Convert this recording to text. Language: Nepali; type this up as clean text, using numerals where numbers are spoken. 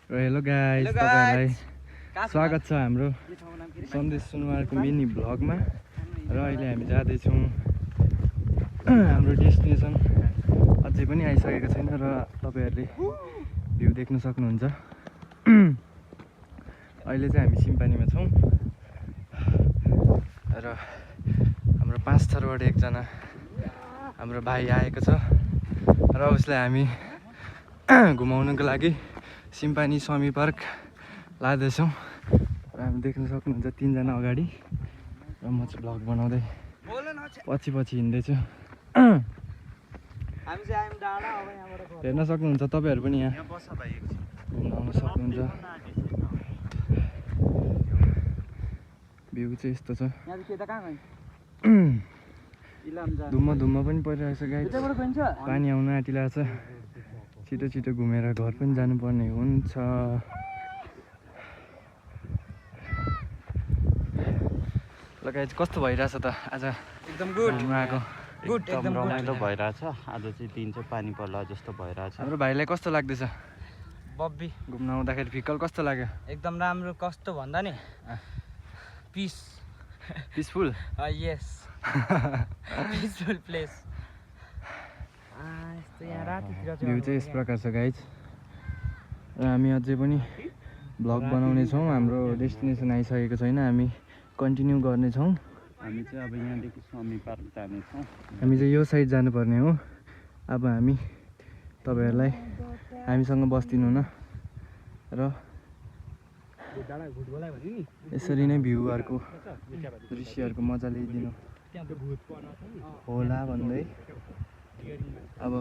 हेलो गाइस, तपाईहरुलाई स्वागत छ हाम्रो सन्देश सुनवारको मिनी भ्लगमा। र अहिले हामी जाँदै छौं हाम्रो डेस्टिनेसन। अझै पनि आइसकेको छैन र तपाईहरुले भ्यू देख्न सक्नुहुन्छ। अहिले चाहिँ हामी सिम्पानीमा छौं र हाम्रो 5 थरबाट एकजना हाम्रो भाइ आएको छ र उसलाई हामी घुमाउनको लागि सिम्पानी स्वामी पार्क लाँदैछौँ। र हामी देख्न सक्नुहुन्छ 3 जना अगाडि र म चाहिँ भ्लग बनाउँदै पछि हिँड्दैछु। हेर्न सक्नुहुन्छ तपाईहरु पनि यहाँ घुम्न आउन सक्नुहुन्छ। भ्यू चाहिँ यस्तो छ। धुम्म पनि परिरहेछ गाइस। पानी आउन आँटिरहेछ। छिटो घुमेर घर पनि जानुपर्ने हुन्छ। ल गाइस, कस्तो भइरहेछ त आज? एकदम गुड एकदम रमाइलो भइरहेछ। आज चाहिँ दिन चाहिँ पानी पर्ला जस्तो भइरहेछ। हाम्रो भाइलाई कस्तो लाग्दैछ? बब्बी घुम्न आउँदाखेरि फिकल कस्तो लाग्यो? एकदम राम्रो। कस्तो भन्दा नि पिसफुल। यस पिसफुल प्लेस। यस्तो यहाँ रातितिर भ्यू चाहिँ यस प्रकार छ गाइज। र हामी अझै पनि भ्लग बनाउने छौँ। हाम्रो डेस्टिनेसन आइसकेको छैन। हामी कन्टिन्यू गर्ने छौँ। हामी चाहिँ अब यहाँदेखि स्वामी पार्क जानेछौँ। हामी चाहिँ यो साइड जानुपर्ने हो। अब हामी तपाईहरुलाई हामीसँग बस्दिनु न र यसरी नै भ्यूहरूको दृश्यहरूको मजा लिइदिनु होला भन्दै अब